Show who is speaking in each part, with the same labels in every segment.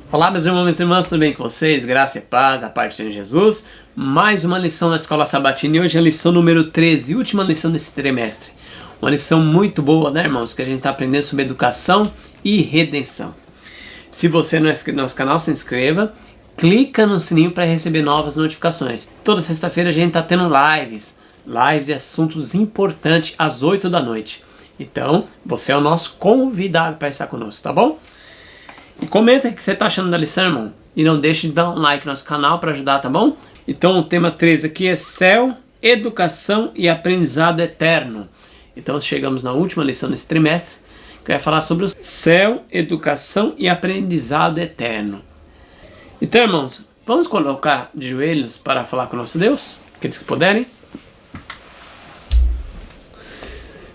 Speaker 1: Olá, meus irmãos e minhas irmãs, tudo bem com vocês? Graça e paz, a parte do Senhor Jesus. Mais uma lição na Escola Sabatina e hoje é a lição número 13, última lição desse trimestre. Uma lição muito boa, né, irmãos? Que a gente está aprendendo sobre educação e redenção. Se você não é inscrito no nosso canal, se inscreva. Clica no sininho para receber novas notificações. Toda sexta-feira a gente está tendo lives e assuntos importantes às 8 da noite. Então, você é o nosso convidado para estar conosco, tá bom? E comenta o que você está achando da lição, irmão. E não deixe de dar um like no nosso canal para ajudar, tá bom? Então o tema 13 aqui é céu, educação e aprendizado eterno. Então chegamos na última lição desse trimestre, que vai falar sobre o céu, educação e aprendizado eterno. Então, irmãos, vamos colocar de joelhos para falar com o nosso Deus? Aqueles que puderem.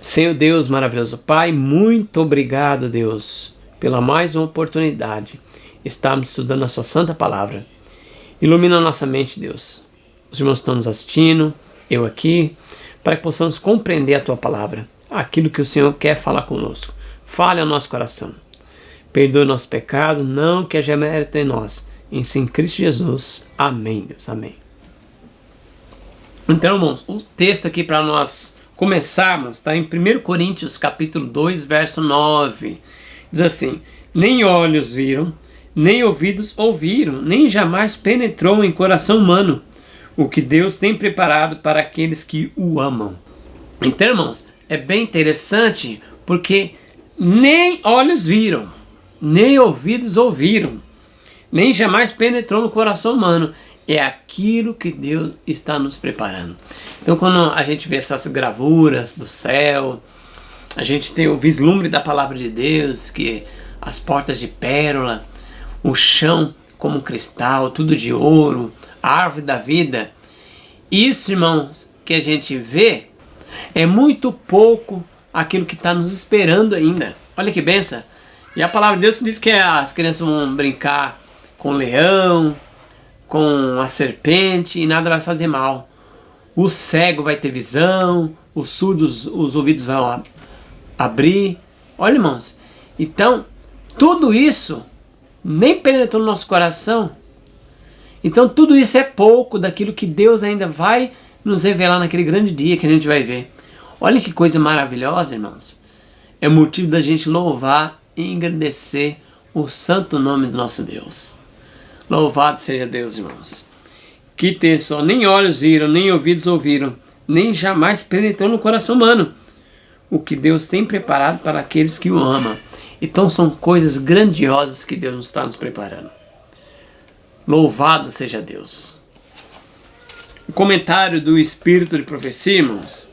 Speaker 1: Senhor Deus, maravilhoso Pai, muito obrigado, Deus, pela mais uma oportunidade. Estamos estudando a sua santa palavra. Ilumina a nossa mente, Deus. Os irmãos estão nos assistindo, eu aqui, para que possamos compreender a tua palavra, aquilo que o Senhor quer falar conosco. Fale ao nosso coração. Perdoe nosso pecado, não que haja mérito em nós. Em sim Cristo Jesus. Amém, Deus. Amém. Então, irmãos, o texto aqui para nós começarmos está em 1 Coríntios capítulo 2, verso 9. Diz assim: nem olhos viram, nem ouvidos ouviram, nem jamais penetrou em coração humano o que Deus tem preparado para aqueles que o amam. Então, irmãos, é bem interessante porque nem olhos viram, nem ouvidos ouviram, nem jamais penetrou no coração humano. É aquilo que Deus está nos preparando. Então, quando a gente vê essas gravuras do céu, a gente tem o vislumbre da palavra de Deus, que as portas de pérola, o chão como cristal, tudo de ouro, a árvore da vida. Isso, irmãos, que a gente vê é muito pouco aquilo que está nos esperando ainda. Olha que benção. E a palavra de Deus diz que as crianças vão brincar com o leão, com a serpente e nada vai fazer mal. O cego vai ter visão, os surdos, os ouvidos vão abrir. Olha, irmãos, então tudo isso nem penetrou no nosso coração. Então tudo isso é pouco daquilo que Deus ainda vai nos revelar naquele grande dia que a gente vai ver. Olha que coisa maravilhosa, irmãos. É motivo da gente louvar e engrandecer o santo nome do nosso Deus. Louvado seja Deus, irmãos. Que tem só, nem olhos viram, nem ouvidos ouviram, nem jamais penetrou no coração humano o que Deus tem preparado para aqueles que o amam. Então são coisas grandiosas que Deus está nos preparando. Louvado seja Deus. O comentário do Espírito de Profecia, irmãos,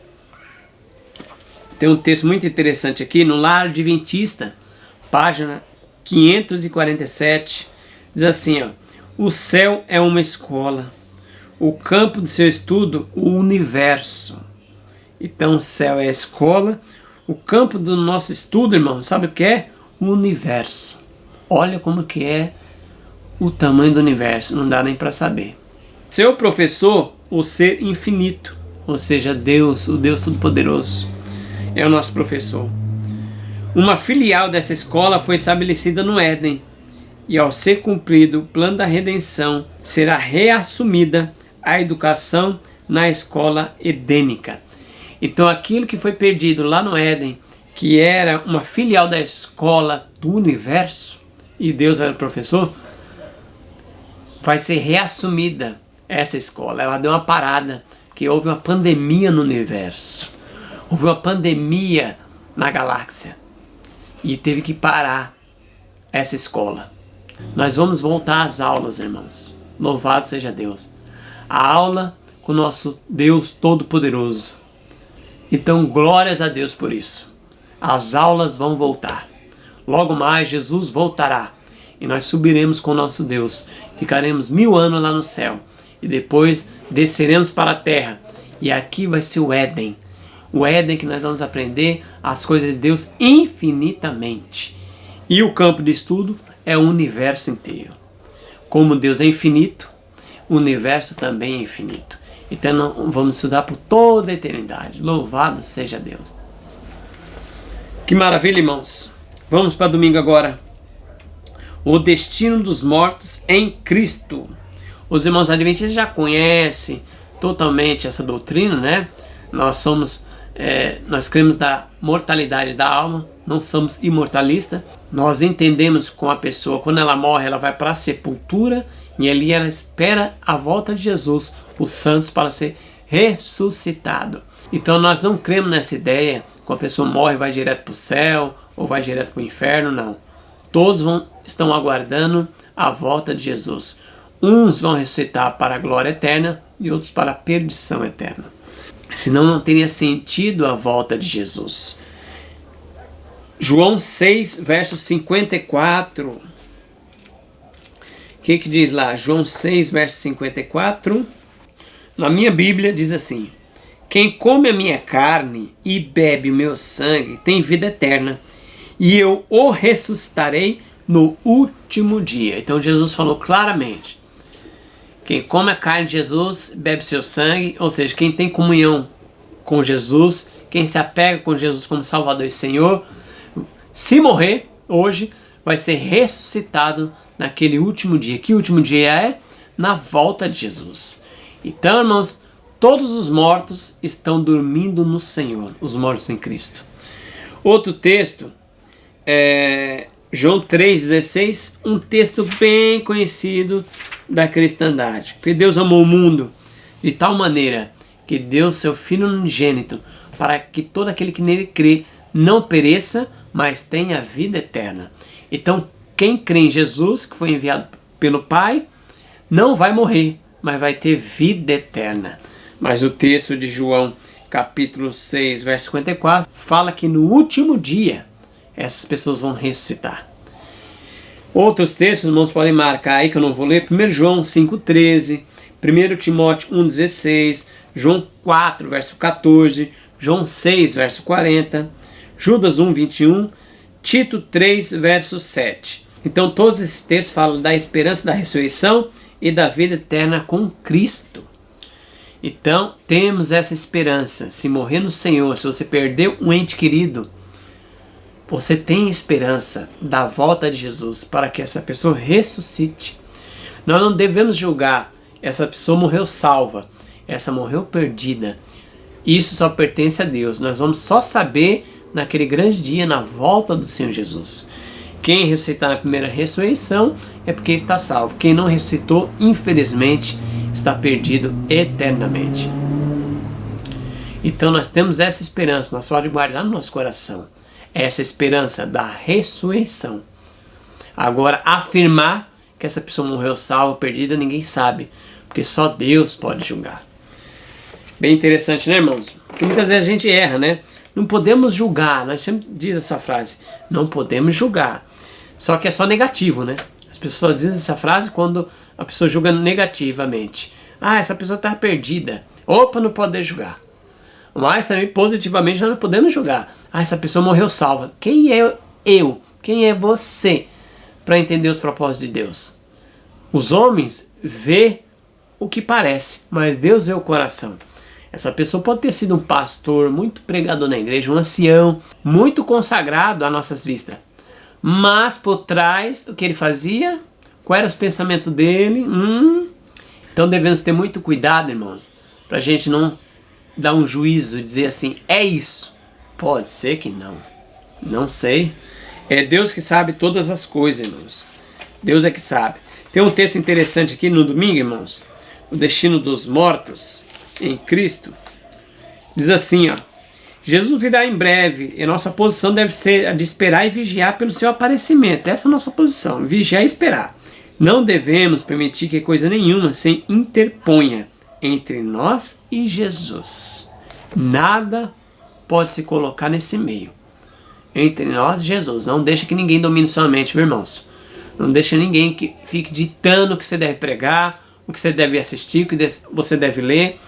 Speaker 1: tem um texto muito interessante aqui no Lar Adventista, página 547, diz assim, ó: o céu é uma escola, o campo de seu estudo, o universo. Então o céu é a escola, o campo do nosso estudo, irmão, sabe o que é? O universo. Olha como que é o tamanho do universo, não dá nem para saber. Seu professor, o ser infinito, ou seja, Deus, o Deus Todo-Poderoso, é o nosso professor. Uma filial dessa escola foi estabelecida no Éden, e ao ser cumprido o plano da redenção, será reassumida a educação na escola edênica. Então aquilo que foi perdido lá no Éden, que era uma filial da escola do universo, e Deus era o professor, vai ser reassumida essa escola. Ela deu uma parada, porque houve uma pandemia no universo. Houve uma pandemia na galáxia. E teve que parar essa escola. Nós vamos voltar às aulas, irmãos. Louvado seja Deus. A aula com o nosso Deus Todo-Poderoso. Então, glórias a Deus por isso. As aulas vão voltar. Logo mais, Jesus voltará. E nós subiremos com o nosso Deus. Ficaremos 1000 anos lá no céu. E depois desceremos para a terra. E aqui vai ser o Éden. O Éden que nós vamos aprender as coisas de Deus infinitamente. E o campo de estudo é o universo inteiro. Como Deus é infinito, o universo também é infinito. Então vamos estudar por toda a eternidade. Louvado seja Deus. Que maravilha, irmãos. Vamos para domingo agora. o destino dos mortos em Cristo. Os irmãos adventistas já conhecem totalmente essa doutrina, né? Nós cremos na mortalidade da alma, não somos imortalistas. Nós entendemos com a pessoa, quando ela morre, ela vai para a sepultura e ali ela espera a volta de Jesus, os santos, para ser ressuscitado. Então nós não cremos nessa ideia, que a pessoa morre e vai direto para o céu ou vai direto para o inferno, não. Todos estão aguardando a volta de Jesus. Uns vão ressuscitar para a glória eterna e outros para a perdição eterna. Senão não teria sentido a volta de Jesus. João 6, verso 54. O que diz lá? João 6, verso 54. Na minha Bíblia diz assim: quem come a minha carne e bebe o meu sangue tem vida eterna, e eu o ressuscitarei no último dia. Então Jesus falou claramente: quem come a carne de Jesus, bebe seu sangue, ou seja, quem tem comunhão com Jesus, quem se apega com Jesus como Salvador e Senhor, se morrer hoje, vai ser ressuscitado naquele último dia. Que último dia é? Na volta de Jesus. Então, irmãos, todos os mortos estão dormindo no Senhor, os mortos em Cristo. Outro texto é João 3,16, um texto bem conhecido da cristandade. Porque Deus amou o mundo de tal maneira que deu seu Filho unigênito para que todo aquele que nele crê não pereça, mas tenha vida eterna. Então, quem crê em Jesus, que foi enviado pelo Pai, não vai morrer, mas vai ter vida eterna. Mas o texto de João, capítulo 6, verso 54, fala que no último dia essas pessoas vão ressuscitar. Outros textos, irmãos, podem marcar aí que eu não vou ler. 1 João 5,13, 1 Timóteo 1,16, João 4, verso 14, João 6, verso 40, Judas 1,21, Tito 3, verso 7. Então todos esses textos falam da esperança da ressurreição e da vida eterna com Cristo. Então temos essa esperança. Se morrer no Senhor, se você perdeu um ente querido, você tem esperança da volta de Jesus para que essa pessoa ressuscite. Nós não devemos julgar, essa pessoa morreu salva, essa morreu perdida. Isso só pertence a Deus. Nós vamos só saber naquele grande dia, na volta do Senhor Jesus. Quem ressuscitar na primeira ressurreição é porque está salvo. Quem não ressuscitou, infelizmente, está perdido eternamente. Então nós temos essa esperança, nós podemos guardar no nosso coração essa esperança da ressurreição. Agora, afirmar que essa pessoa morreu salva, perdida, ninguém sabe, porque só Deus pode julgar. Bem interessante, né, irmãos? Porque muitas vezes a gente erra, né? Não podemos julgar, nós sempre diz essa frase, não podemos julgar. Só que é só negativo, né? As pessoas dizem essa frase quando a pessoa julga negativamente. Ah, essa pessoa está perdida. Opa, não pode julgar. Mas também positivamente nós não podemos julgar. Ah, essa pessoa morreu salva. Quem é eu? Quem é você para entender os propósitos de Deus? Os homens vê o que parece, mas Deus vê o coração. Essa pessoa pode ter sido um pastor, muito pregador na igreja, um ancião, muito consagrado às nossas vistas. Mas por trás, o que ele fazia? Qual era os pensamentos dele? Então devemos ter muito cuidado, irmãos, para a gente não dar um juízo e dizer assim, é isso. Pode ser que não. Não sei. É Deus que sabe todas as coisas, irmãos. Deus é que sabe. Tem um texto interessante aqui no domingo, irmãos. O destino dos mortos em Cristo. Diz assim, ó. Jesus virá em breve e nossa posição deve ser a de esperar e vigiar pelo seu aparecimento. Essa é a nossa posição, vigiar e esperar. Não devemos permitir que coisa nenhuma se interponha entre nós e Jesus. Nada pode se colocar nesse meio. Entre nós e Jesus. Não deixa que ninguém domine sua mente, meus irmãos. Não deixa ninguém que fique ditando o que você deve pregar, o que você deve assistir, o que você deve ler.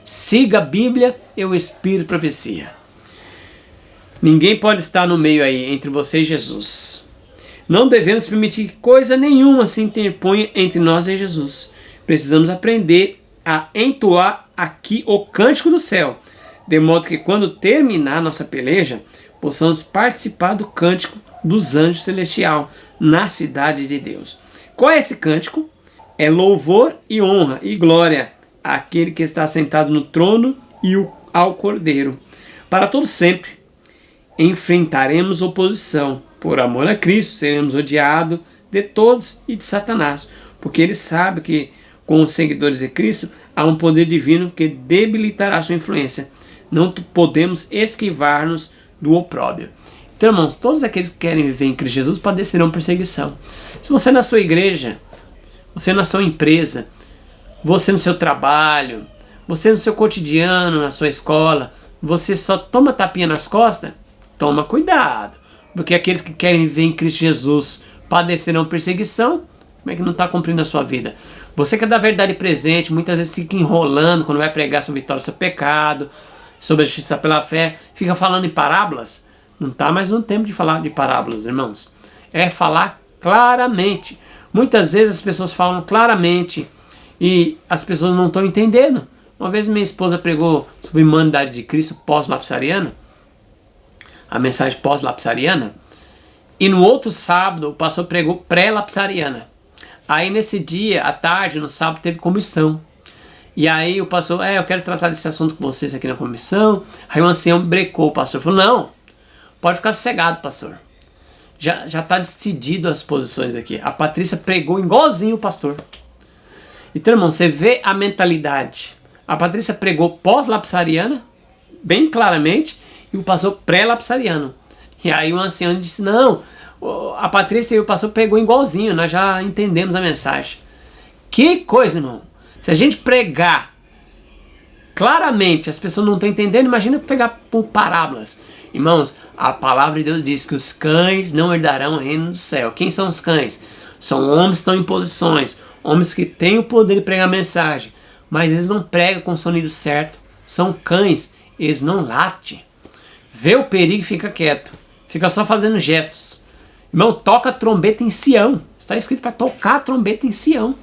Speaker 1: Siga a Bíblia e o Espírito de profecia. Ninguém pode estar no meio aí, entre você e Jesus. Não devemos permitir que coisa nenhuma se interponha entre nós e Jesus. Precisamos aprender a entoar aqui o cântico do céu, de modo que quando terminar nossa peleja, possamos participar do cântico dos anjos celestial, na cidade de Deus. Qual é esse cântico? É louvor e honra e glória àquele que está sentado no trono e ao Cordeiro. Para todo sempre enfrentaremos oposição. Por amor a Cristo seremos odiados de todos e de Satanás, porque ele sabe que com os seguidores de Cristo há um poder divino que debilitará sua influência. Não podemos esquivar-nos do opróbrio. Então, irmãos, todos aqueles que querem viver em Cristo Jesus padecerão perseguição. Se você na sua igreja, você na sua empresa, você no seu trabalho, você no seu cotidiano, na sua escola, você só toma tapinha nas costas, toma cuidado. Porque aqueles que querem viver em Cristo Jesus padecerão perseguição. Como é que não está cumprindo a sua vida? Você que é da verdade presente, muitas vezes fica enrolando quando vai pregar sobre vitória sobre o pecado, sobre a justiça pela fé, fica falando em parábolas. Não está mais no tempo de falar de parábolas, irmãos. É falar claramente. Muitas vezes as pessoas falam claramente e as pessoas não estão entendendo. Uma vez minha esposa pregou sobre a humanidade de Cristo pós-lapsariana, a mensagem pós-lapsariana, e no outro sábado o pastor pregou pré-lapsariana. Aí nesse dia, à tarde, no sábado, teve comissão. E aí o pastor, eu quero tratar desse assunto com vocês aqui na comissão. Aí o ancião brecou o pastor, falou, não, pode ficar sossegado, pastor. Já está decidido as posições aqui. A Patrícia pregou igualzinho o pastor. Então, irmão, você vê a mentalidade. A Patrícia pregou pós-lapsariana, bem claramente, e o pastor pré-lapsariano. E aí o ancião disse, não, a Patrícia e o pastor pegou igualzinho, nós já entendemos a mensagem. Que coisa, irmão. Se a gente pregar claramente, as pessoas não estão entendendo, imagina pegar por parábolas. Irmãos, a palavra de Deus diz que os cães não herdarão o reino do céu. Quem são os cães? São homens que estão em posições, homens que têm o poder de pregar mensagem, mas eles não pregam com o sonido certo. São cães, eles não latem. Vê o perigo e fica quieto. Fica só fazendo gestos. Irmão, toca a trombeta em Sião. Está escrito para tocar a trombeta em Sião.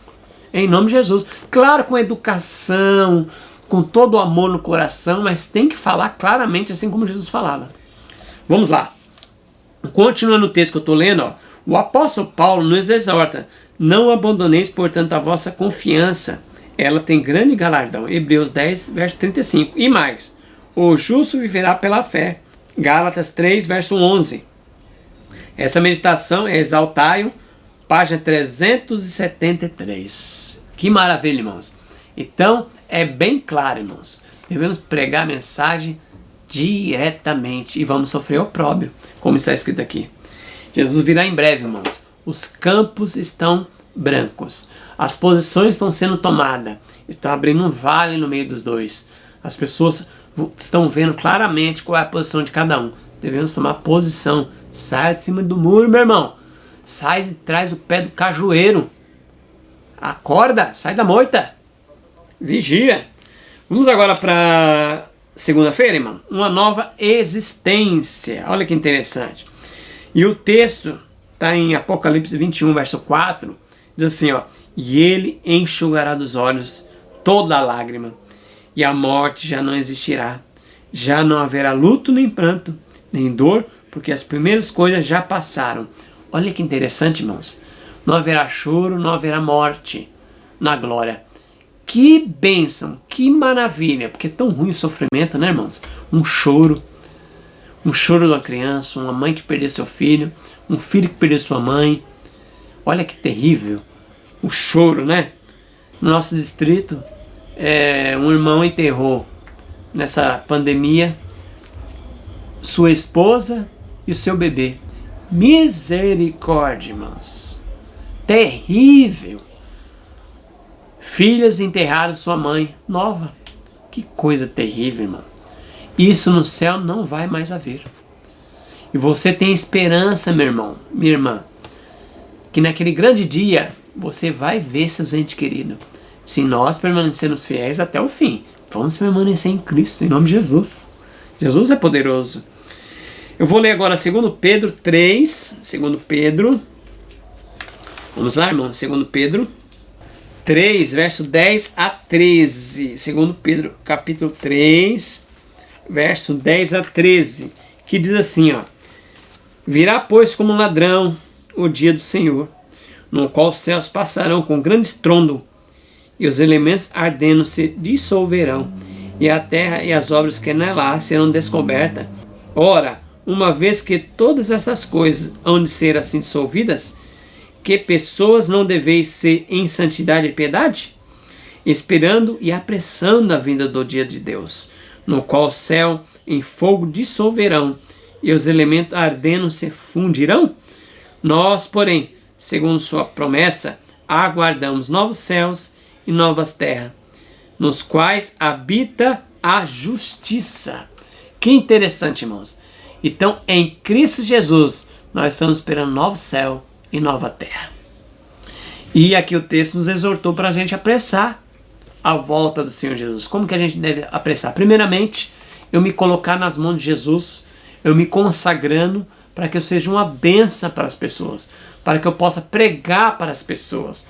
Speaker 1: Em nome de Jesus. Claro, com educação, com todo o amor no coração, mas tem que falar claramente assim como Jesus falava. Vamos lá. Continuando o texto que eu estou lendo, o apóstolo Paulo nos exorta, não abandoneis, portanto, a vossa confiança. Ela tem grande galardão. Hebreus 10, verso 35. E mais, o justo viverá pela fé. Gálatas 3, verso 11. Essa meditação é Exaltai-o, página 373. Que maravilha, irmãos. Então, é bem claro, irmãos. Devemos pregar a mensagem diretamente e vamos sofrer opróbrio, como está escrito aqui. Jesus virá em breve, irmãos. Os campos estão brancos. As posições estão sendo tomadas. Está abrindo um vale no meio dos dois. As pessoas estão vendo claramente qual é a posição de cada um. Devemos tomar posição. Sai de cima do muro, meu irmão. Sai de trás do pé do cajueiro. Acorda, sai da moita. Vigia. Vamos agora para segunda-feira, irmão. Uma nova existência. Olha que interessante. E o texto está em Apocalipse 21, verso 4. Diz assim, ó. E ele enxugará dos olhos toda a lágrima. E a morte já não existirá. Já não haverá luto nem pranto, nem dor, porque as primeiras coisas já passaram. Olha que interessante, irmãos. Não haverá choro, não haverá morte na glória. Que bênção, que maravilha. Porque é tão ruim o sofrimento, né, irmãos? Um choro de uma criança, uma mãe que perdeu seu filho, um filho que perdeu sua mãe. Olha que terrível. O choro, né? No nosso distrito, um irmão enterrou, nessa pandemia, sua esposa e o seu bebê. Misericórdia, irmãos. Terrível. Filhas enterraram sua mãe nova. Que coisa terrível, irmão. Isso no céu não vai mais haver. E você tem esperança, meu irmão, minha irmã, que naquele grande dia você vai ver seus entes queridos. Se nós permanecermos fiéis até o fim, vamos permanecer em Cristo, em nome de Jesus. Jesus é poderoso. Eu vou ler agora 2 Pedro 3. 2 Pedro. Vamos lá, irmão. 2 Pedro 3, verso 10 a 13. 2 Pedro, capítulo 3, verso 10 a 13. Que diz assim, ó. Virá, pois, como um ladrão, o dia do Senhor, no qual os céus passarão com grande estrondo, e os elementos ardendo se dissolverão, e a terra e as obras que nela há serão descobertas. Ora, uma vez que todas essas coisas hão de ser assim dissolvidas, que pessoas não deveis ser em santidade e piedade? Esperando e apressando a vinda do dia de Deus, no qual o céu em fogo dissolverão, e os elementos ardendo se fundirão? Nós, porém, segundo sua promessa, aguardamos novos céus e novas terras, nos quais habita a justiça. Que interessante, irmãos. Então, em Cristo Jesus, nós estamos esperando novo céu e nova terra. E aqui o texto nos exortou para a gente apressar a volta do Senhor Jesus. Como que a gente deve apressar? Primeiramente, eu me colocar nas mãos de Jesus, eu me consagrando para que eu seja uma bênção para as pessoas, para que eu possa pregar para as pessoas.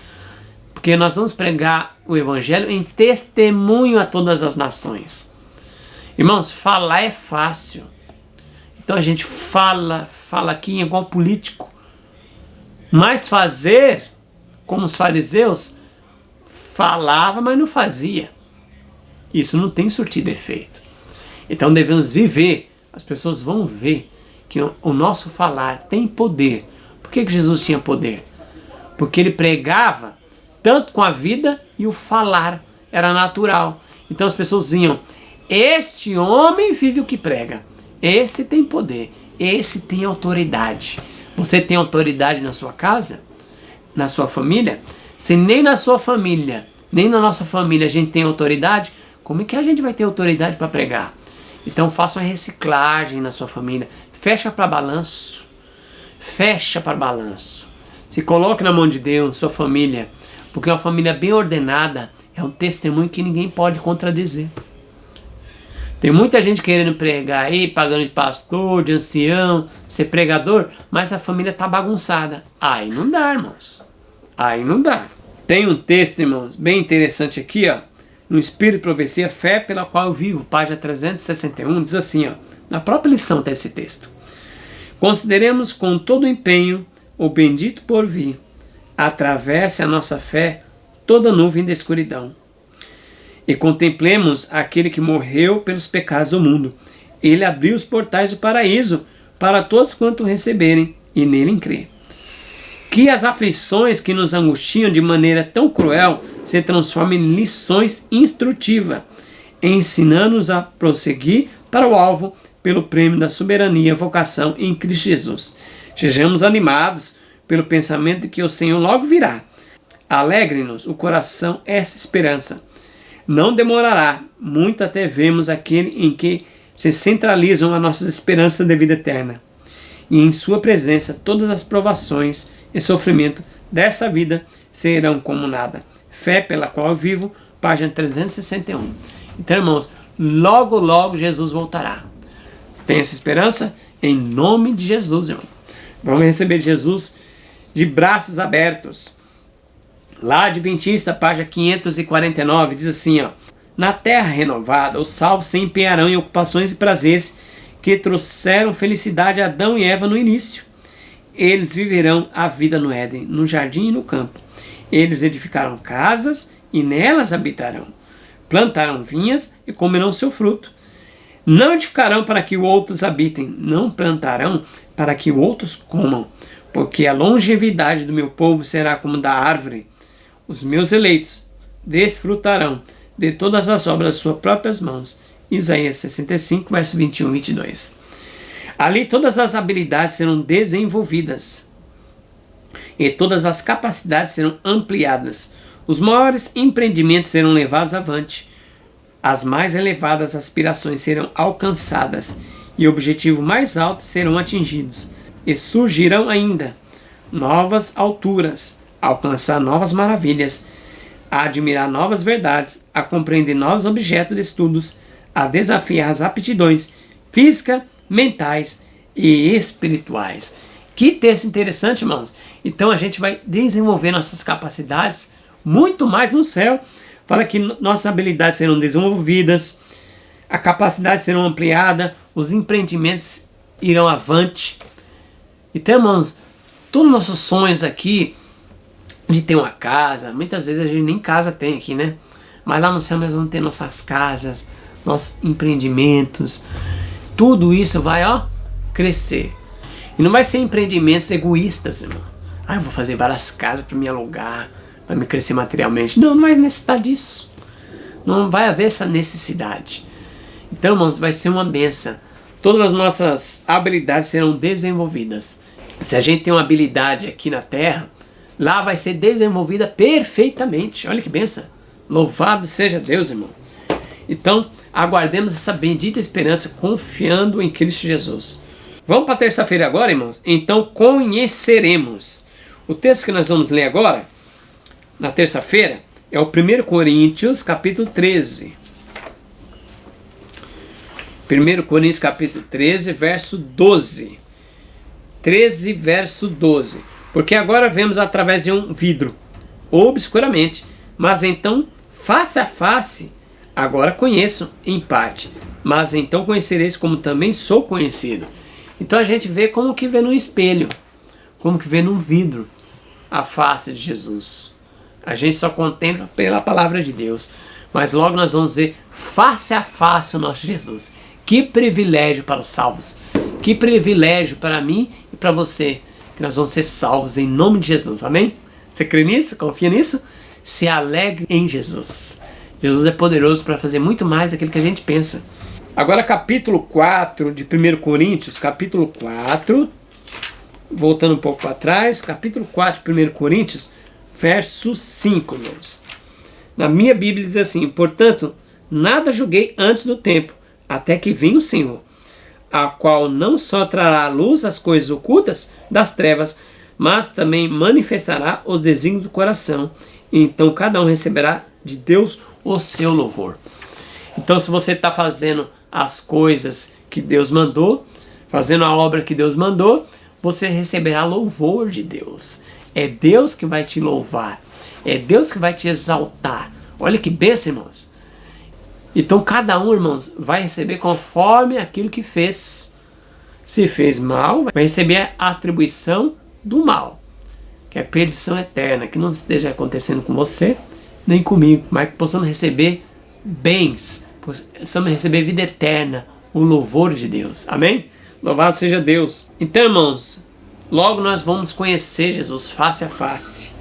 Speaker 1: Porque nós vamos pregar o Evangelho em testemunho a todas as nações. Irmãos, falar é fácil. Então a gente fala aqui igual político. Mas fazer, como os fariseus, falava, mas não fazia. Isso não tem surtido efeito. Então devemos viver. As pessoas vão ver que o nosso falar tem poder. Por que Jesus tinha poder? Porque ele pregava tanto com a vida e o falar era natural. Então as pessoas vinham, este homem vive o que prega. Esse tem poder, esse tem autoridade. Você tem autoridade na sua casa? Na sua família? Se nem na sua família, nem na nossa família a gente tem autoridade, como é que a gente vai ter autoridade para pregar? Então faça uma reciclagem na sua família. Fecha para balanço. Fecha para balanço. Se coloque na mão de Deus, sua família. Porque uma família bem ordenada é um testemunho que ninguém pode contradizer. Tem muita gente querendo pregar aí, pagando de pastor, de ancião, ser pregador, mas a família está bagunçada. Aí não dá, irmãos. Aí não dá. Tem um texto, irmãos, bem interessante aqui, ó. No Espírito de Profecia, Fé pela qual eu vivo, página 361, diz assim, ó. Na própria lição está esse texto. Consideremos com todo empenho o bendito porvir. Atravesse a nossa fé toda nuvem da escuridão. E contemplemos aquele que morreu pelos pecados do mundo. Ele abriu os portais do paraíso para todos quanto receberem e nele crer. Que as aflições que nos angustiam de maneira tão cruel se transformem em lições instrutivas, ensinando-nos a prosseguir para o alvo pelo prêmio da soberania e vocação em Cristo Jesus. Sejamos animados pelo pensamento de que o Senhor logo virá. Alegre-nos o coração essa esperança. Não demorará muito até vermos aquele em que se centralizam as nossas esperanças de vida eterna. E em sua presença todas as provações e sofrimento dessa vida serão como nada. Fé pela qual eu vivo, página 361. Então, irmãos, logo, logo Jesus voltará. Tem essa esperança? Em nome de Jesus, irmão. Vamos receber Jesus de braços abertos. Lá Adventista, página 549, diz assim, ó. Na terra renovada, os salvos se empenharão em ocupações e prazeres que trouxeram felicidade a Adão e Eva no início. Eles viverão a vida no Éden, no jardim e no campo. Eles edificarão casas e nelas habitarão. Plantarão vinhas e comerão seu fruto. Não edificarão para que outros habitem, não plantarão para que outros comam, porque a longevidade do meu povo será como da árvore. Os meus eleitos desfrutarão de todas as obras das suas próprias mãos. Isaías 65, verso 21 e 22. Ali todas as habilidades serão desenvolvidas e todas as capacidades serão ampliadas. Os maiores empreendimentos serão levados avante. As mais elevadas aspirações serão alcançadas e objetivos mais altos serão atingidos. E surgirão ainda novas alturas, a alcançar novas maravilhas, a admirar novas verdades, a compreender novos objetos de estudos, a desafiar as aptidões físicas, mentais e espirituais. Que texto interessante, irmãos. Então a gente vai desenvolver nossas capacidades muito mais no céu, para que nossas habilidades serão desenvolvidas, a capacidade serão ampliada, os empreendimentos irão avante. Então, irmãos, todos os nossos sonhos aqui de ter uma casa, muitas vezes a gente nem casa tem aqui, né? Mas lá no céu nós vamos ter nossas casas, nossos empreendimentos, tudo isso vai, ó, crescer. E não vai ser empreendimentos egoístas, irmão. Ah, eu vou fazer várias casas para me alugar, para me crescer materialmente. Não, não vai necessitar disso. Não vai haver essa necessidade. Então, irmãos, vai ser uma bênção. Todas as nossas habilidades serão desenvolvidas. Se a gente tem uma habilidade aqui na terra, lá vai ser desenvolvida perfeitamente. Olha que bênção. Louvado seja Deus, irmão. Então, aguardemos essa bendita esperança confiando em Cristo Jesus. Vamos para a terça-feira agora, irmãos? Então, conheceremos. O texto que nós vamos ler agora, na terça-feira, é o 1 Coríntios, capítulo 13. 1 Coríntios, capítulo 13, verso 12. 13, verso 12. Porque agora vemos através de um vidro, obscuramente, mas então, face a face, agora conheço em parte, mas então conhecereis como também sou conhecido. Então a gente vê como que vê no espelho, como que vê num vidro, a face de Jesus. A gente só contempla pela palavra de Deus, mas logo nós vamos ver face a face o nosso Jesus. Que privilégio para os salvos, que privilégio para mim e para você, que nós vamos ser salvos em nome de Jesus, amém? Você crê nisso? Confia nisso? Se alegre em Jesus. Jesus é poderoso para fazer muito mais daquilo que a gente pensa. Agora capítulo 4 de 1 Coríntios, capítulo 4, voltando um pouco para trás, capítulo 4 de 1 Coríntios, verso 5, irmãos. Na minha Bíblia diz assim: portanto, nada julguei antes do tempo, até que venha o Senhor, a qual não só trará à luz as coisas ocultas das trevas, mas também manifestará os desígnios do coração. Então cada um receberá de Deus o seu louvor. Então, se você está fazendo as coisas que Deus mandou, fazendo a obra que Deus mandou, você receberá louvor de Deus. É Deus que vai te louvar. É Deus que vai te exaltar. Olha que bênção, irmãos. Então cada um, irmãos, vai receber conforme aquilo que fez. Se fez mal, vai receber a atribuição do mal, que é a perdição eterna, que não esteja acontecendo com você, nem comigo, mas que possamos receber bens, possamos receber vida eterna, o louvor de Deus. Amém? Louvado seja Deus. Então, irmãos, logo nós vamos conhecer Jesus face a face.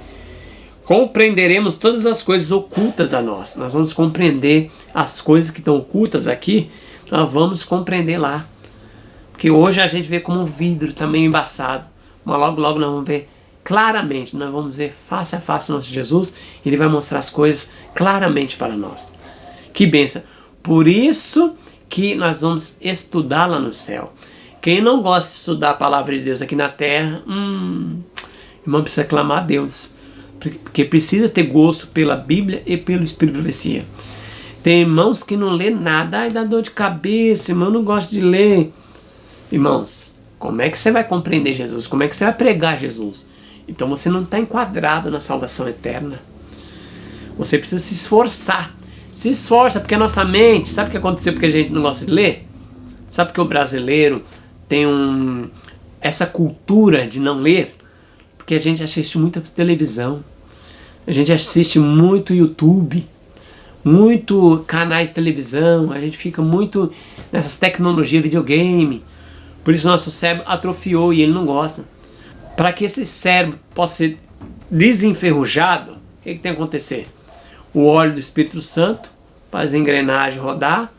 Speaker 1: Compreenderemos todas as coisas ocultas a nós. Nós vamos compreender as coisas que estão ocultas aqui, nós vamos compreender lá. Porque hoje a gente vê como um vidro também embaçado, mas logo nós vamos ver claramente, nós vamos ver face a face o nosso Jesus, ele vai mostrar as coisas claramente para nós. Que bênção! Por isso que nós vamos estudar lá no céu. Quem não gosta de estudar a palavra de Deus aqui na terra, irmão, precisa clamar a Deus, porque precisa ter gosto pela Bíblia e pelo Espírito de Profecia. Tem irmãos que não lê nada, ai, dá dor de cabeça, irmão, eu não gosto de ler. Irmãos, como é que você vai compreender Jesus? Como é que você vai pregar Jesus? Então você não está enquadrado na salvação eterna. Você precisa se esforçar. Se esforça, porque a nossa mente, sabe o que aconteceu porque a gente não gosta de ler? Sabe porque o brasileiro tem essa cultura de não ler? Porque a gente assiste muita televisão, a gente assiste muito YouTube, muito canais de televisão, a gente fica muito nessas tecnologias, videogame. Por isso nosso cérebro atrofiou e ele não gosta. Para que esse cérebro possa ser desenferrujado, o que tem que acontecer? O óleo do Espírito Santo, faz a engrenagem rodar,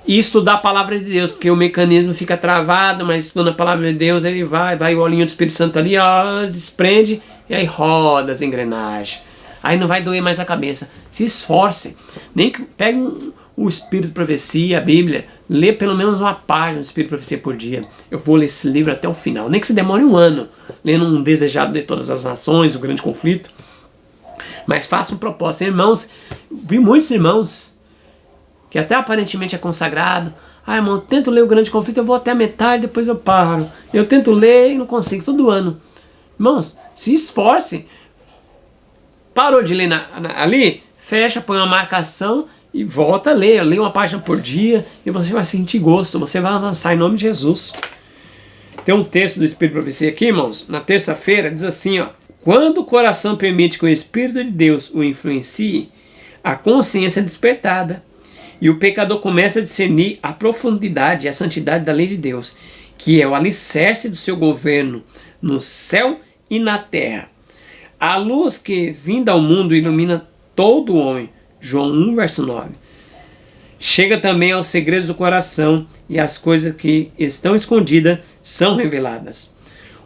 Speaker 1: e estudar a palavra de Deus, porque o mecanismo fica travado, mas estudando a palavra de Deus, ele vai o olhinho do Espírito Santo ali, ó, desprende, e aí roda as engrenagens. Aí não vai doer mais a cabeça. Se esforce. Nem que pegue o Espírito de Profecia, a Bíblia, lê pelo menos uma página do Espírito de Profecia por dia. Eu vou ler esse livro até o final. Nem que se demore um ano, lendo um Desejado de Todas as Nações, o Grande Conflito. Mas faça um propósito. Irmãos, vi muitos irmãos que até aparentemente é consagrado. Ah, irmão, eu tento ler o Grande Conflito, eu vou até a metade, depois eu paro. Eu tento ler e não consigo, todo ano. Irmãos, se esforce. Parou de ler ali, fecha, põe uma marcação e volta a ler. Lê uma página por dia e você vai sentir gosto, você vai avançar em nome de Jesus. Tem um texto do Espírito de Profecia aqui, irmãos, na terça-feira, diz assim, ó: quando o coração permite que o Espírito de Deus o influencie, a consciência é despertada e o pecador começa a discernir a profundidade e a santidade da lei de Deus, que é o alicerce do seu governo no céu e na terra. A luz que, vinda ao mundo, ilumina todo o homem. João 1, verso 9. Chega também aos segredos do coração e as coisas que estão escondidas são reveladas.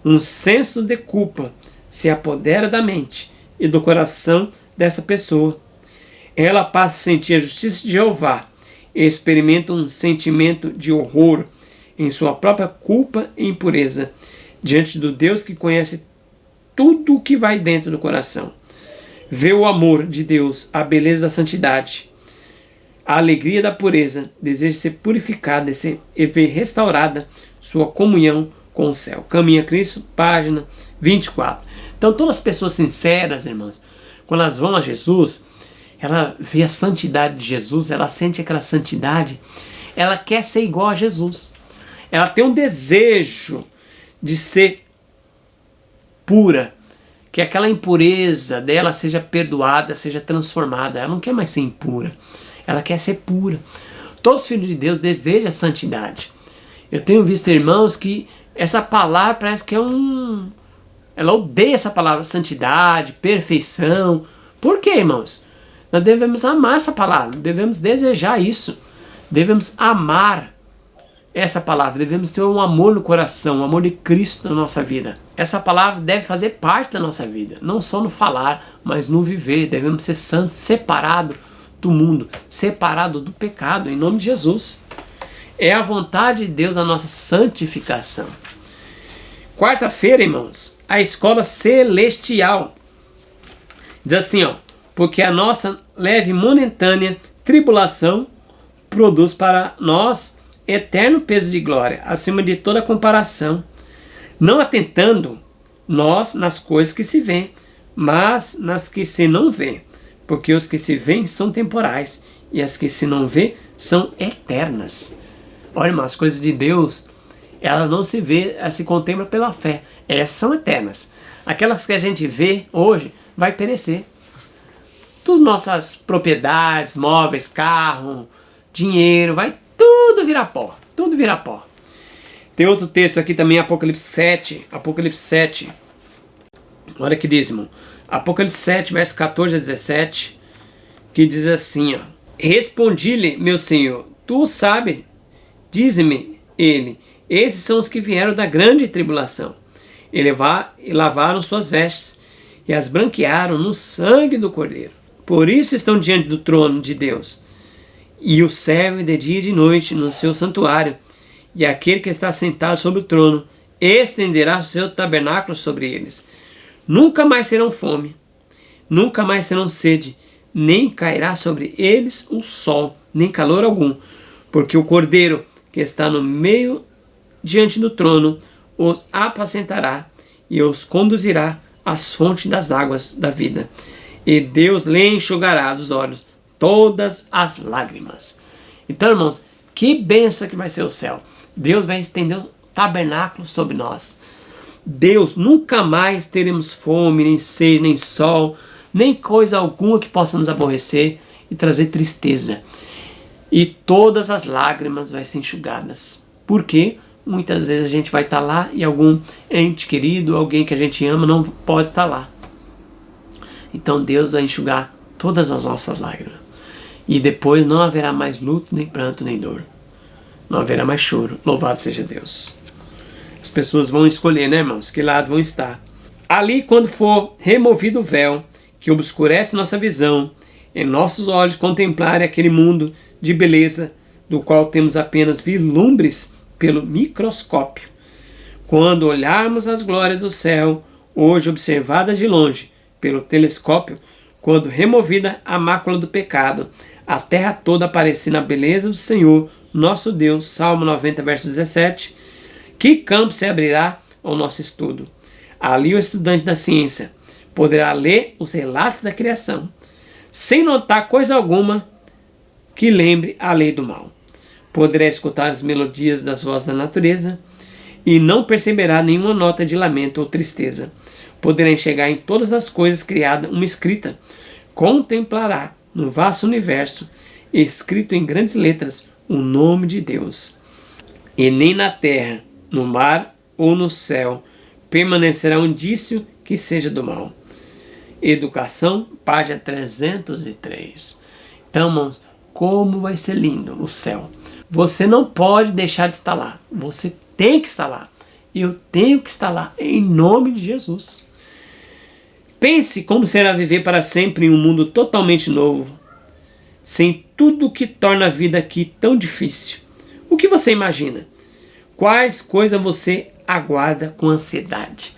Speaker 1: Um senso de culpa se apodera da mente e do coração dessa pessoa. Ela passa a sentir a justiça de Jeová e experimenta um sentimento de horror em sua própria culpa e impureza diante do Deus que conhece tudo o que vai dentro do coração. Vê o amor de Deus, a beleza da santidade, a alegria da pureza, deseja ser purificada e ver restaurada sua comunhão com o céu. Caminho a Cristo, página 24. Então, todas as pessoas sinceras, irmãos, quando elas vão a Jesus, ela vê a santidade de Jesus, ela sente aquela santidade, ela quer ser igual a Jesus. Ela tem um desejo de ser pura, que aquela impureza dela seja perdoada, seja transformada. Ela não quer mais ser impura, ela quer ser pura. Todos os filhos de Deus desejam a santidade. Eu tenho visto irmãos que essa palavra parece que é ela odeia essa palavra santidade, perfeição. Por quê, irmãos? Nós devemos amar essa palavra, devemos desejar isso, devemos amar essa palavra, devemos ter um amor no coração, um amor de Cristo na nossa vida. Essa palavra deve fazer parte da nossa vida, não só no falar, mas no viver. Devemos ser santos, separados do mundo, separados do pecado, em nome de Jesus. É a vontade de Deus a nossa santificação. Quarta-feira, irmãos, a escola celestial. Diz assim, ó: porque a nossa leve e momentânea tribulação produz para nós eterno peso de glória, acima de toda comparação, não atentando nós nas coisas que se vêem, mas nas que se não vê, porque os que se veem são temporais, e as que se não vê são eternas. Olha, irmão, as coisas de Deus, ela não se vê, ela se contempla pela fé, elas são eternas. Aquelas que a gente vê hoje, vai perecer. Todas nossas propriedades, móveis, carro, dinheiro, vai tudo virar pó, tudo virar pó. Tem outro texto aqui também, Apocalipse 7, olha que diz, irmão, Apocalipse 7, verso 14 a 17, que diz assim, ó: respondi-lhe, meu Senhor, tu sabes, dize-me ele, esses são os que vieram da grande tribulação, e lavaram suas vestes, e as branquearam no sangue do Cordeiro. Por isso estão diante do trono de Deus, e o servem de dia e de noite no seu santuário, e aquele que está sentado sobre o trono estenderá o seu tabernáculo sobre eles. Nunca mais terão fome, nunca mais terão sede, nem cairá sobre eles o sol, nem calor algum, porque o Cordeiro que está no meio diante do trono os apacentará e os conduzirá às fontes das águas da vida. E Deus lhe enxugará dos olhos todas as lágrimas. Então, irmãos, que bênção que vai ser o céu. Deus vai estender o tabernáculo sobre nós. Deus, nunca mais teremos fome, nem sede, nem sol, nem coisa alguma que possa nos aborrecer e trazer tristeza. E todas as lágrimas vão ser enxugadas. Por quê? Muitas vezes a gente vai estar lá e algum ente querido, alguém que a gente ama, não pode estar lá. Então Deus vai enxugar todas as nossas lágrimas. E depois não haverá mais luto, nem pranto, nem dor. Não haverá mais choro. Louvado seja Deus. As pessoas vão escolher, né, irmãos? Que lado vão estar. Ali, quando for removido o véu que obscurece nossa visão, em nossos olhos contemplarem aquele mundo de beleza do qual temos apenas vislumbres pelo microscópio. Quando olharmos as glórias do céu, hoje observadas de longe pelo telescópio, quando removida a mácula do pecado, a terra toda aparecer na beleza do Senhor, nosso Deus, Salmo 90, verso 17, que campo se abrirá ao nosso estudo? Ali o estudante da ciência poderá ler os relatos da criação, sem notar coisa alguma que lembre a lei do mal. Poderá escutar as melodias das vozes da natureza e não perceberá nenhuma nota de lamento ou tristeza. Poderá enxergar em todas as coisas criadas uma escrita. Contemplará no vasto universo, escrito em grandes letras, o nome de Deus. E nem na terra, no mar ou no céu permanecerá um indício que seja do mal. Educação, página 303. Então, irmãos, como vai ser lindo o céu. Você não pode deixar de estar lá. Você tem que estar lá. Eu tenho que estar lá, em nome de Jesus. Pense como será viver para sempre em um mundo totalmente novo, sem tudo que torna a vida aqui tão difícil. O que você imagina? Quais coisas você aguarda com ansiedade?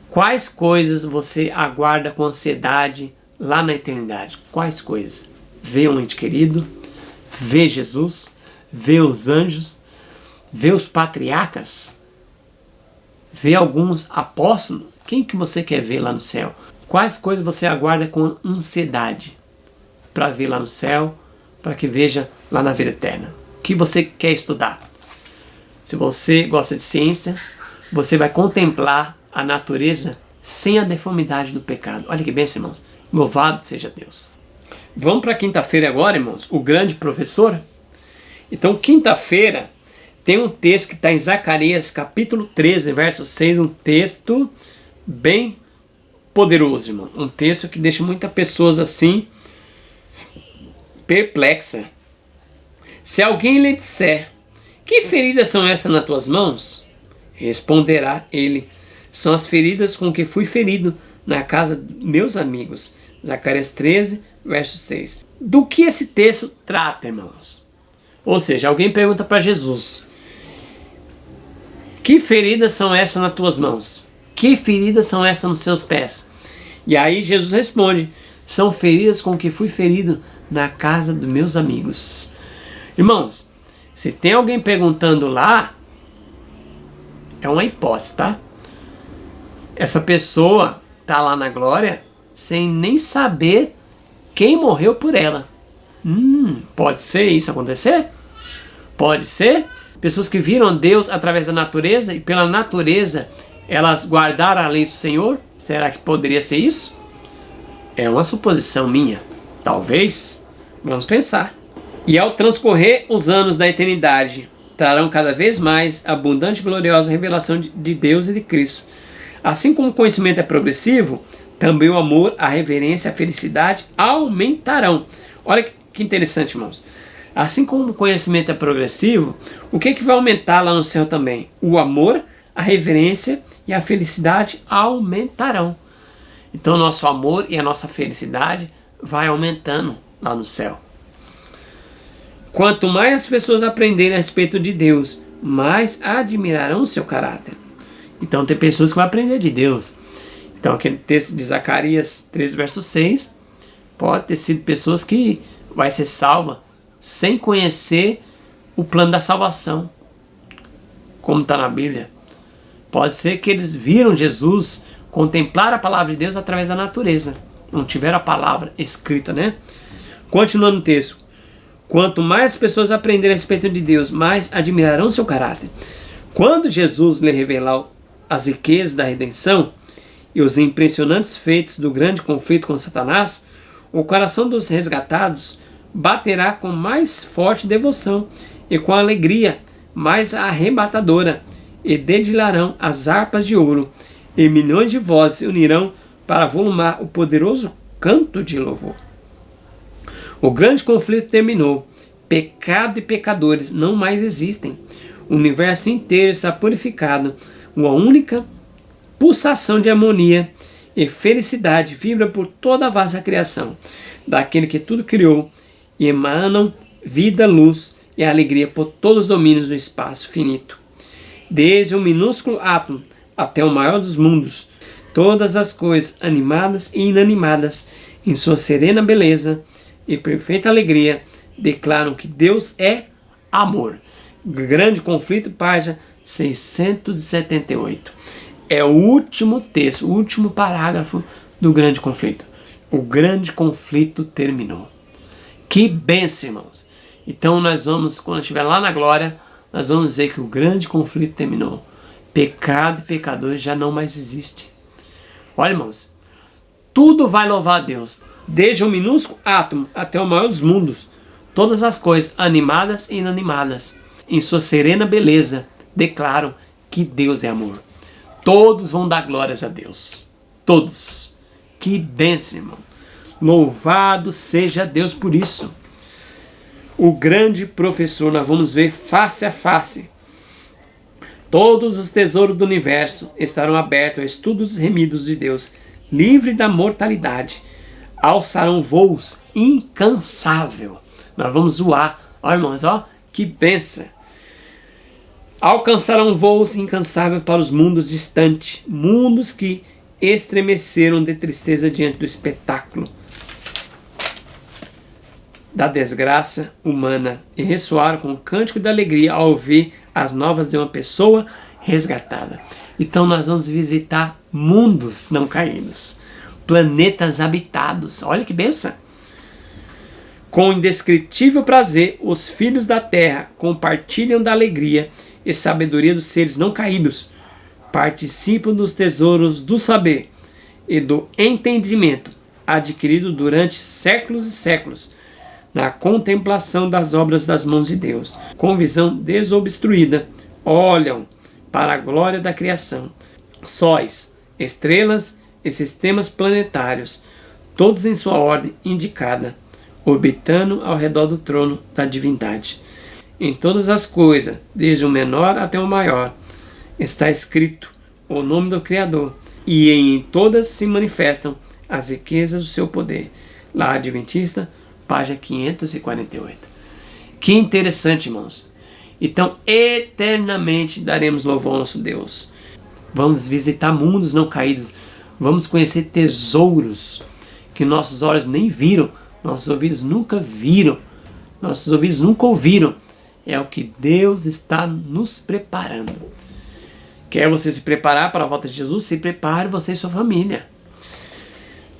Speaker 1: Quais coisas você aguarda com ansiedade lá na eternidade? Quais coisas? Ver um ente querido? Ver Jesus? Ver os anjos? Ver os patriarcas? Ver alguns apóstolos? Quem que você quer ver lá no céu? Quais coisas você aguarda com ansiedade para ver lá no céu, para que veja lá na vida eterna? O que você quer estudar? Se você gosta de ciência, você vai contemplar a natureza sem a deformidade do pecado. Olha que bênção, irmãos. Louvado seja Deus. Vamos para quinta-feira agora, irmãos. O grande professor. Então, quinta-feira tem um texto que está em Zacarias, capítulo 13, verso 6. Um texto bem poderoso, irmão. Um texto que deixa muitas pessoas assim, perplexa. Se alguém lhe disser: que feridas são essas nas tuas mãos? Responderá ele: são as feridas com que fui ferido na casa dos meus amigos. Zacarias 13, verso 6. Do que esse texto trata, irmãos? Ou seja, alguém pergunta para Jesus: que feridas são essas nas tuas mãos? Que feridas são essas nos seus pés? E aí Jesus responde: são feridas com que fui ferido na casa dos meus amigos. Irmãos, se tem alguém perguntando lá, é uma hipótese, tá? Essa pessoa tá lá na glória sem nem saber quem morreu por ela. Pode ser isso acontecer? Pode ser? Pessoas que viram Deus através da natureza e pela natureza elas guardaram a lei do Senhor? Será que poderia ser isso? É uma suposição minha. Talvez. Vamos pensar. E ao transcorrer os anos da eternidade, trarão cada vez mais abundante e gloriosa revelação de Deus e de Cristo. Assim como o conhecimento é progressivo, também o amor, a reverência, a felicidade aumentarão. Olha que interessante, irmãos. Assim como o conhecimento é progressivo, o que vai aumentar lá no céu também? O amor, a reverência e a felicidade aumentarão. Então nosso amor e a nossa felicidade vai aumentando lá no céu. Quanto mais as pessoas aprenderem a respeito de Deus, mais admirarão o seu caráter. Então tem pessoas que vão aprender de Deus. Então aquele texto de Zacarias 3, verso 6, pode ter sido pessoas que vai ser salva sem conhecer o plano da salvação, como está na Bíblia. Pode ser que eles viram Jesus, contemplaram a palavra de Deus através da natureza, não tiveram a palavra escrita, né? Continuando o texto. Quanto mais pessoas aprenderem a respeito de Deus, mais admirarão seu caráter. Quando Jesus lhe revelar as riquezas da redenção e os impressionantes feitos do grande conflito com Satanás, o coração dos resgatados baterá com mais forte devoção e com alegria mais arrebatadora, e dedilharão as harpas de ouro, e milhões de vozes se unirão para volumar o poderoso canto de louvor. O grande conflito terminou. Pecado e pecadores não mais existem. O universo inteiro está purificado. Uma única pulsação de harmonia e felicidade vibra por toda a vasta criação. Daquele que tudo criou, e emanam vida, luz e alegria por todos os domínios do espaço finito. Desde o minúsculo átomo até o maior dos mundos, todas as coisas animadas e inanimadas, em sua serena beleza e perfeita alegria, declaram que Deus é amor. Grande Conflito, página 678. É o último texto, o último parágrafo do Grande Conflito. O Grande Conflito terminou. Que bênção, irmãos! Então nós vamos, quando estiver lá na glória, nós vamos dizer que o Grande Conflito terminou. Pecado e pecadores já não mais existe. Olha, irmãos, tudo vai louvar a Deus, desde o minúsculo átomo até o maior dos mundos. Todas as coisas, animadas e inanimadas, em sua serena beleza, declaram que Deus é amor. Todos vão dar glórias a Deus. Todos. Que bênção, irmão. Louvado seja Deus por isso. O grande professor, nós vamos ver face a face. Todos os tesouros do universo estarão abertos a estudos remidos de Deus, livre da mortalidade. Alçarão voos incansável. Nós vamos voar. Ó, irmãos, ó, que bênção. Alcançarão voos incansáveis para os mundos distantes, mundos que estremeceram de tristeza diante do espetáculo da desgraça humana e ressoaram com o cântico da alegria ao ouvir as novas de uma pessoa resgatada. Então nós vamos visitar mundos não caídos, planetas habitados. Olha que bênção! Com indescritível prazer, os filhos da terra compartilham da alegria e sabedoria dos seres não caídos, participam dos tesouros do saber e do entendimento adquirido durante séculos e séculos, na contemplação das obras das mãos de Deus. Com visão desobstruída, olham para a glória da criação. Sóis, estrelas e sistemas planetários, todos em sua ordem indicada, orbitando ao redor do trono da divindade. Em todas as coisas, desde o menor até o maior, está escrito o nome do Criador, e em todas se manifestam as riquezas do seu poder. Lá, Adventista, página 548. Que interessante, irmãos. Então, eternamente daremos louvor ao nosso Deus. Vamos visitar mundos não caídos. Vamos conhecer tesouros que nossos olhos nem viram, nossos ouvidos nunca viram, nossos ouvidos nunca ouviram. É o que Deus está nos preparando. Quer você se preparar para a volta de Jesus? Se prepare você e sua família.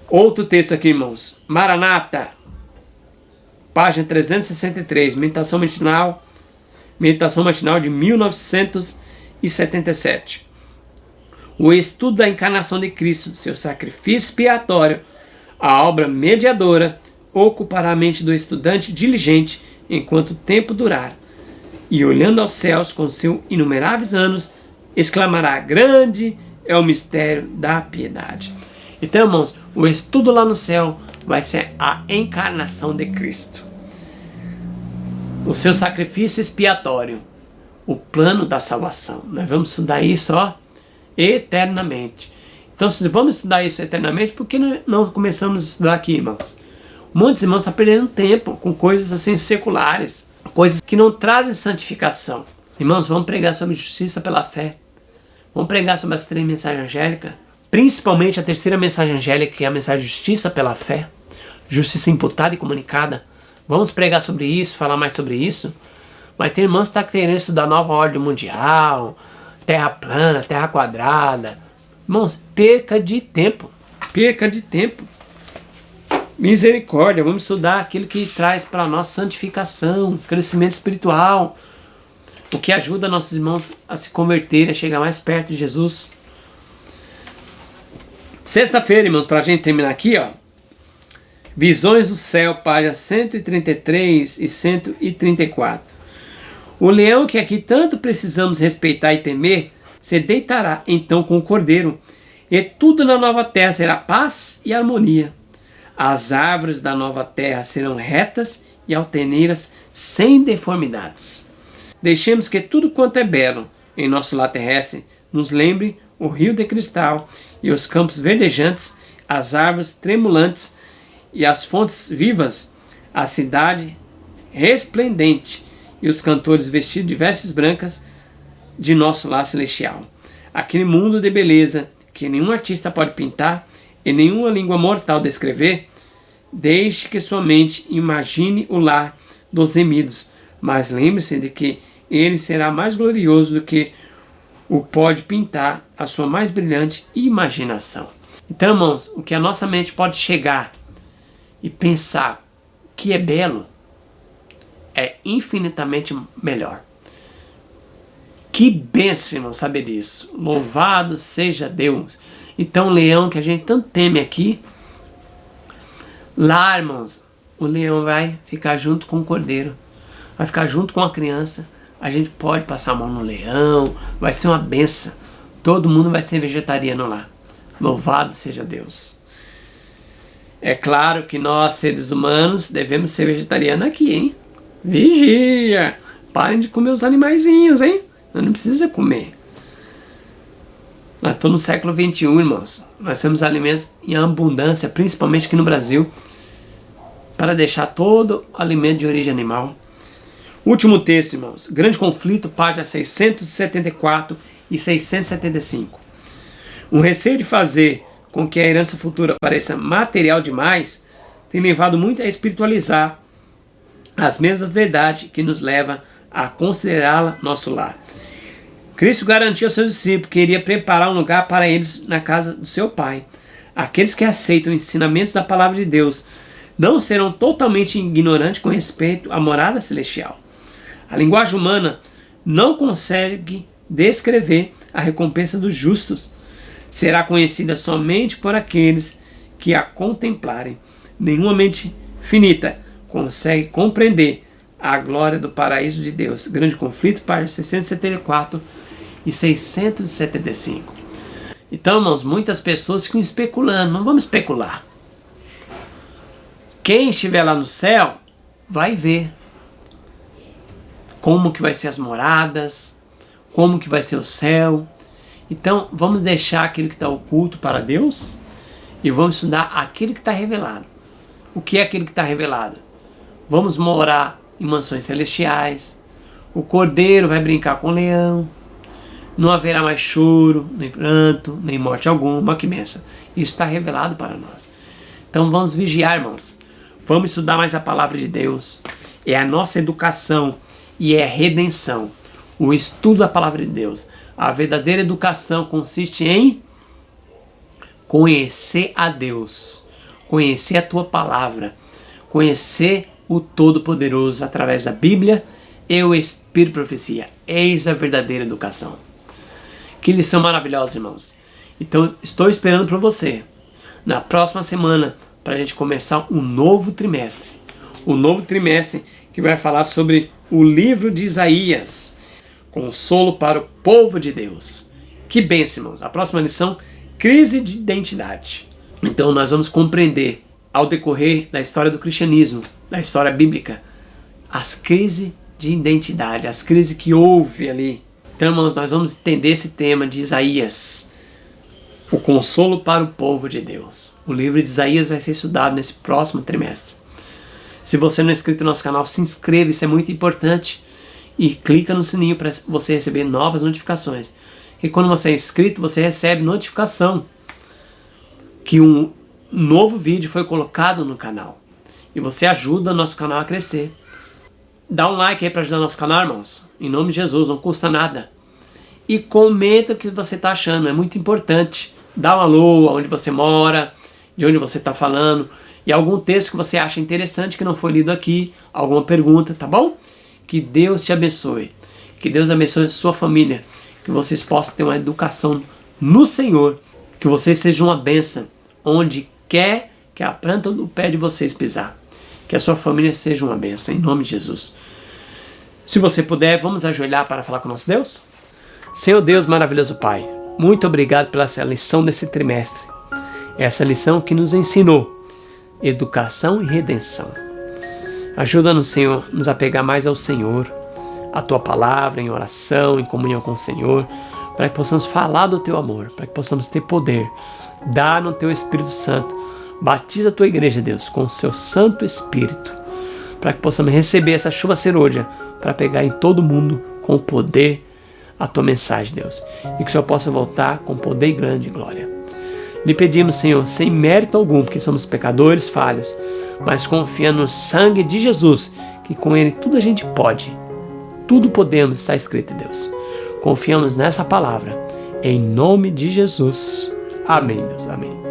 Speaker 1: Outro texto aqui, irmãos. Maranata, página 363, meditação matinal de 1977. O estudo da encarnação de Cristo, seu sacrifício expiatório, a obra mediadora, ocupará a mente do estudante diligente enquanto o tempo durar, e olhando aos céus com seus inumeráveis anos, exclamará: grande é o mistério da piedade. Então, irmãos, o estudo lá no céu vai ser a encarnação de Cristo, o seu sacrifício expiatório, o plano da salvação. Nós vamos estudar isso, ó, eternamente. Então, se vamos estudar isso eternamente, por que não começamos a estudar aqui, irmãos? Muitos irmãos estão perdendo tempo com coisas assim seculares, coisas que não trazem santificação. Irmãos, vamos pregar sobre justiça pela fé. Vamos pregar sobre as 3 mensagens angélicas, principalmente a terceira mensagem angélica, que é a mensagem de justiça pela fé, justiça imputada e comunicada. Vamos pregar sobre isso, falar mais sobre isso. Mas tem irmãos que estão querendo estudar nova ordem mundial, terra plana, terra quadrada. Irmãos, perca de tempo. Perca de tempo. Misericórdia, vamos estudar aquilo que traz para nós santificação, crescimento espiritual, o que ajuda nossos irmãos a se converterem, a chegar mais perto de Jesus. Sexta-feira, irmãos, para a gente terminar aqui, ó, Visões do Céu, páginas 133 e 134. O leão que aqui tanto precisamos respeitar e temer, se deitará então com o cordeiro, e tudo na nova terra será paz e harmonia. As árvores da nova terra serão retas e altaneiras, sem deformidades. Deixemos que tudo quanto é belo em nosso lar terrestre nos lembre o rio de cristal e os campos verdejantes, as árvores tremulantes e as fontes vivas, a cidade resplendente e os cantores vestidos de vestes brancas de nosso lar celestial. Aquele mundo de beleza que nenhum artista pode pintar e nenhuma língua mortal descrever. Deixe que sua mente imagine o lar dos remidos, mas lembre-se de que ele será mais glorioso do que o pode pintar a sua mais brilhante imaginação. Então, irmãos, o que a nossa mente pode chegar e pensar que é belo é infinitamente melhor. Que bênção, irmão, saber disso. Louvado seja Deus. Então o leão que a gente tanto teme aqui, lá, irmãos, o leão vai ficar junto com o cordeiro, vai ficar junto com a criança. A gente pode passar a mão no leão, vai ser uma benção. Todo mundo vai ser vegetariano lá. Louvado seja Deus. É claro que nós, seres humanos, devemos ser vegetarianos aqui, hein? Vigia! Parem de comer os animaizinhos, hein? Não precisa comer. Nós estamos no século XXI, irmãos. Nós temos alimentos em abundância, principalmente aqui no Brasil, para deixar todo alimento de origem animal. Último texto, irmãos. Grande conflito, páginas 674 e 675. Um receio de fazer com que a herança futura pareça material demais tem levado muito a espiritualizar as mesmas verdades que nos leva a considerá-la nosso lar. Cristo garantiu aos seus discípulos que iria preparar um lugar para eles na casa do seu Pai. Aqueles que aceitam os ensinamentos da palavra de Deus não serão totalmente ignorantes com respeito à morada celestial. A linguagem humana não consegue descrever a recompensa dos justos. Será conhecida somente por aqueles que a contemplarem. Nenhuma mente finita consegue compreender a glória do paraíso de Deus. Grande conflito, páginas 674 e 675. Então, irmãos, muitas pessoas ficam especulando. Não vamos especular. Quem estiver lá no céu vai ver como que vai ser as moradas, como que vai ser o céu. Então, vamos deixar aquilo que está oculto para Deus e vamos estudar aquilo que está revelado. O que é aquilo que está revelado? Vamos morar em mansões celestiais. O cordeiro vai brincar com o leão. Não haverá mais choro, nem pranto, nem morte alguma. Que benção. Isso está revelado para nós. Então vamos vigiar, irmãos. Vamos estudar mais a palavra de Deus. É a nossa educação e é a redenção. O estudo da palavra de Deus. A verdadeira educação consiste em conhecer a Deus. Conhecer a tua palavra. Conhecer o Todo-Poderoso através da Bíblia e o Espírito de Profecia. Eis a verdadeira educação. Que lição maravilhosa, irmãos. Então, estou esperando por você na próxima semana para a gente começar um novo trimestre. O novo trimestre que vai falar sobre o livro de Isaías. Consolo para o povo de Deus. Que bênção, irmãos. A próxima lição, crise de identidade. Então, nós vamos compreender ao decorrer da história do cristianismo, da história bíblica, as crises de identidade, as crises que houve ali. Então, irmãos, nós vamos entender esse tema de Isaías, o consolo para o povo de Deus. O livro de Isaías vai ser estudado nesse próximo trimestre. Se você não é inscrito no nosso canal, se inscreva, isso é muito importante. E clica no sininho para você receber novas notificações. E quando você é inscrito, você recebe notificação que um novo vídeo foi colocado no canal. E você ajuda o nosso canal a crescer. Dá um like aí para ajudar o nosso canal, irmãos. Em nome de Jesus, não custa nada. E comenta o que você está achando, é muito importante. Dá um alô, onde você mora, de onde você está falando. E algum texto que você acha interessante que não foi lido aqui. Alguma pergunta, tá bom? Que Deus te abençoe. Que Deus abençoe a sua família. Que vocês possam ter uma educação no Senhor. Que vocês sejam uma bênção onde quer que a planta do pé de vocês pisar. Que a sua família seja uma bênção, em nome de Jesus. Se você puder, vamos ajoelhar para falar com o nosso Deus? Senhor Deus, maravilhoso Pai, muito obrigado pela essa lição desse trimestre. Essa lição que nos ensinou educação e redenção. Ajuda-nos, Senhor, nos apegar mais ao Senhor, a Tua palavra, em oração, em comunhão com o Senhor, para que possamos falar do Teu amor, para que possamos ter poder. Dá no Teu Espírito Santo. Batiza a Tua igreja, Deus, com o Seu Santo Espírito, para que possamos receber essa chuva serôdia, para pegar em todo mundo com o poder a Tua mensagem, Deus. E que o Senhor possa voltar com poder e grande glória. Lhe pedimos, Senhor, sem mérito algum, porque somos pecadores falhos, mas confiando no sangue de Jesus, que com Ele tudo a gente pode. Tudo podemos, está escrito, Deus. Confiamos nessa palavra, em nome de Jesus. Amém, Deus. Amém.